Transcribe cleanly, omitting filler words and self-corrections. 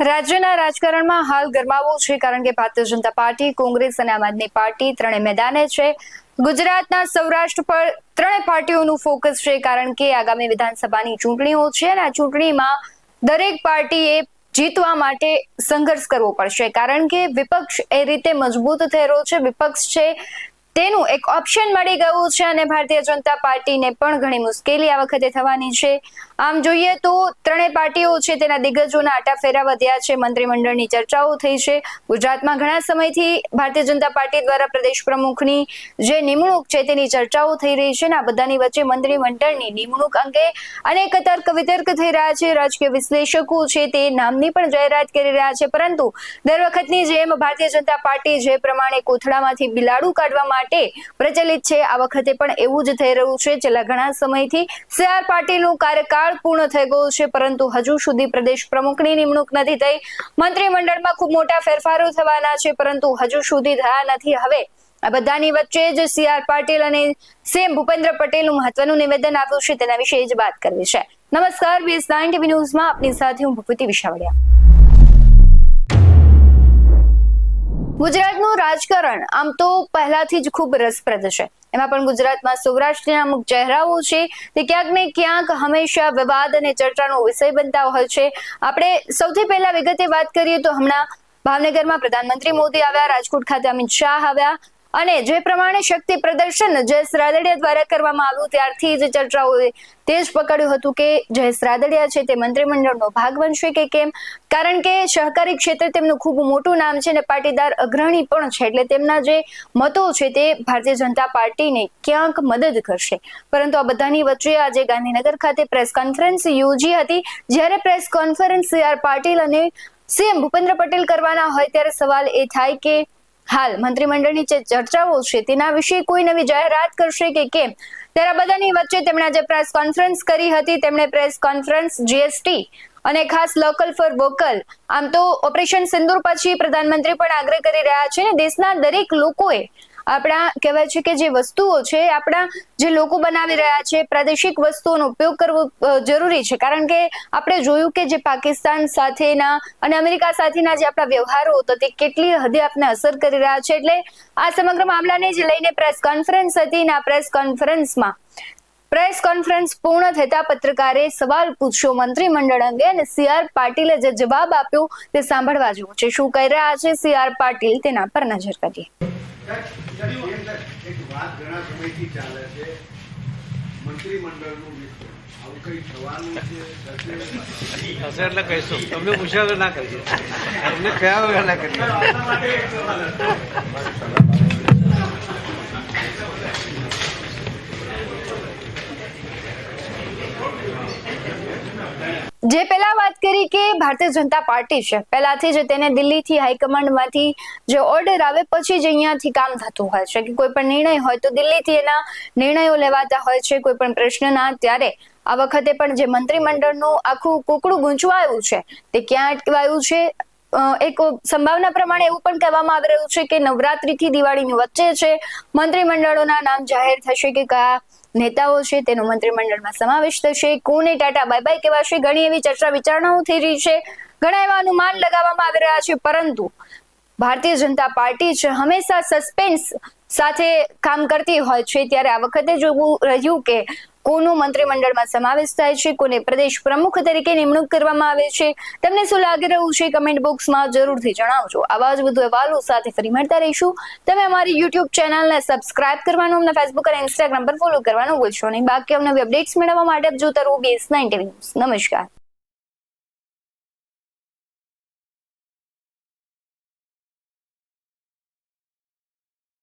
રાજ્યના રાજકારણમાં હાલ ગરમાવો છે, કારણ કે ભારતીય જનતા પાર્ટી, કોંગ્રેસ અને આમ આદમી પાર્ટી ત્રણેય મેદાને છે. ગુજરાતના સૌરાષ્ટ્ર પર ત્રણેય પાર્ટીઓનું ફોકસ છે, કારણ કે આગામી વિધાનસભાની ચૂંટણીઓ છે અને આ ચૂંટણીમાં દરેક પાર્ટીએ જીતવા માટે સંઘર્ષ કરવો પડશે, કારણ કે વિપક્ષ એ રીતે મજબૂત થઈ રહ્યો છે. વિપક્ષ છે તેનું એક ઓપ્શન મળી ગયું છે અને ભારતીય જનતા પાર્ટીને પણ ઘણી મુશ્કેલી આ વખતે થવાની છે. આમ જોઈએ તો ત્રણેય પાર્ટીઓ છે તેના દિગ્ગજોના આટાફેરા વધ્યા છે. મંત્રીમંડળની ચર્ચાઓ થઈ છે. ગુજરાતમાં ઘણા સમયથી ભારતીય જનતા પાર્ટી દ્વારા પ્રદેશ પ્રમુખની જે નિમણૂક છે તેની ચર્ચાઓ થઈ રહી છે અને આ બધાની વચ્ચે મંત્રીમંડળની નિમણૂક અંગે અનેક તર્ક વિતર્ક થઈ રહ્યા છે. રાજકીય વિશ્લેષકો છે તે નામની પણ જાહેરાત કરી રહ્યા છે, પરંતુ દર વખતની જેમ ભારતીય જનતા પાર્ટી જે પ્રમાણે કોથળામાંથી બિલાડું કાઢવા માટે પ્રચલિત છે, આ વખતે પણ એવું જ થઈ રહ્યું છે. છેલ્લા ઘણા સમયથી CR પાટીલનું કાર્યકાળ પૂર્ણ થઈ ગયો છે, પરંતુ હજુ સુધી પ્રદેશ પ્રમુખની નિમણૂક નથી થઈ. મંત્રીમંડળમાં ખૂબ મોટા ફેરફારો થવાના છે, પરંતુ હજુ સુધી થયા નથી. હવે આ બધાની વચ્ચે જ CR પાટીલ અને CM ભૂપેન્દ્ર પટેલનું મહત્વનું નિવેદન આવ્યું છે, તેના વિશે જ વાત કરવી છે. નમસ્કાર, BS9 TV ન્યૂઝમાં આપની સાથે હું ભૂપતિ વિશાવડિયા. ગુજરાતનું રાજકારણ આમ તો પહેલાથી જ ખૂબ રસપ્રદ છે. એમાં પણ ગુજરાતમાં સૌરાષ્ટ્રના અમુક ચહેરાઓ છે તે ક્યાંક ને ક્યાંક હંમેશા વિવાદ અને ચર્ચાનો વિષય બનતા હોય છે. આપણે સૌથી પહેલા વિગતે વાત કરીએ તો હમણાં ભાવનગરમાં પ્રધાનમંત્રી મોદી આવ્યા, રાજકોટ ખાતે અમિત શાહ આવ્યા અને જે પ્રમાણે શક્તિ પ્રદર્શન જયેશ રાદડિયા દ્વારા કરવામાં આવ્યું, ત્યારથી જ ચર્ચાઓએ તેજ પકડ્યું હતું કે જયેશ રાદડિયા છે તે મંત્રીમંડળનો ભાગ બનશે કે કેમ, કારણ કે સહકારી ક્ષેત્રે તેમનું ખૂબ મોટું નામ છે અને પાટીદાર અગ્રણી પણ છે, એટલે તેમના જે મતો છે તે ભારતીય જનતા પાર્ટીને ક્યાંક મદદ કરશે. પરંતુ આ બધાની વચ્ચે આજે ગાંધીનગર ખાતે પ્રેસ કોન્ફરન્સ યોજી હતી. જ્યારે પ્રેસ કોન્ફરન્સ CR પાટીલ અને CM ભૂપેન્દ્ર પટેલ કરવાના હોય ત્યારે સવાલ એ થાય કે હાલ મંત્રીમંડળની જે ચર્ચાઓ છે તેના વિશે કોઈ નવી જાહેરાત કરશે કે કેમ. ત્યારે બધાની વચ્ચે તેમણે આજે પ્રેસ કોન્ફરન્સ કરી હતી. તેમણે પ્રેસ કોન્ફરન્સ GST અને ખાસ લોકલ ફોર વોકલ, આમ તો ઓપરેશન સિંદૂર પછી પ્રધાનમંત્રી પણ આગ્રહ કરી રહ્યા છે અને દેશના દરેક લોકોએ આપણા કહેવાય છે કે જે વસ્તુઓ છે આપણા જે લોકો બનાવી રહ્યા છે પ્રાદેશિક વસ્તુઓનો ઉપયોગ કરવો જરૂરી છે, કારણ કે આપણે જોયું કે જે પાકિસ્તાન સાથેના અને અમેરિકા સાથેના જે આપણા વ્યવહારો હતો તે કેટલી હદે આપને અસર કરી રહ્યા છે. એટલે આ સમગ્ર મામલાને જ લઈને પ્રેસ કોન્ફરન્સ હતી અને આ પ્રેસ કોન્ફરન્સ પૂર્ણ થતા પત્રકારે સવાલ પૂછ્યો મંત્રીમંડળ અંગે અને CR પાટીલે જે જવાબ આપ્યો તે સાંભળવા જેવું છે. શું કહી રહ્યા છે CR પાટીલ તેના પર નજર કરીએ. એક વાત ઘણા સમયથી ચાલે છે, મંત્રીમંડળનું આવું કઈ થવાનું છે હશે એટલે કહીશું. તમને પૂછ્યા તો ના કહીશું, તમને કયા વગર ના કરીશું. જે પહેલા વાત કરી કે ભારતીય જનતા પાર્ટી છે પહેલાથી જ તેને દિલ્હીથી હાઈકમાન્ડમાંથી જે ઓર્ડર આવે પછી જ અહીંયાથી કામ થતું હોય છે કે કોઈ પણ નિર્ણય હોય તો દિલ્હીથી એના નિર્ણયો લેવાતા હોય છે. કોઈ પણ પ્રશ્નના ત્યારે આ વખતે પણ જે મંત્રીમંડળનું આખું કુકડું ગૂંચવાયું છે તે ક્યાં અટવાયું છે. એક સંભાવના પ્રમાણે એવું પણ કહેવામાં આવી રહ્યું છે કે નવરાત્રીથી દિવાળીની વચ્ચે છે મંત્રીમંડળોના નામ જાહેર થશે કે કયા નેતાઓ છે તેનો મંત્રીમંડળમાં સમાવેશ થશે, કોને ટાટા બાય બાય કહેવાશે. ઘણી એવી ચર્ચા વિચારણાઓ થઈ રહી છે, ઘણા એવા અનુમાન લગાવવામાં આવી રહ્યા છે, પરંતુ ભારતીય જનતા પાર્ટી છે હંમેશા સસ્પેન્સ સાથે કામ કરતી હોય છે. ત્યારે આ વખતે જોવું રહ્યું કે કોનો મંત્રીમંડળમાં સમાવેશ થાય છે, કોને પ્રદેશ પ્રમુખ તરીકે નિમણૂક કરવામાં આવે છે. તમને શું લાગી રહ્યું છે કમેન્ટ બોક્સમાં જરૂરથી જણાવજો. આવા જ વધુ અહેવાલો સાથે ફરી મળતા રહીશું. તમે અમારી YouTube ચેનલને સબસ્ક્રાઇબ કરવાનું, અમને Facebook અને Instagram પર ફોલો કરવાનું ભૂલશો નહીં. બાકી અમને અપડેટ્સ મેળવવા માટે જોતા રહો BS9 TV ન્યૂઝ. નમસ્કાર.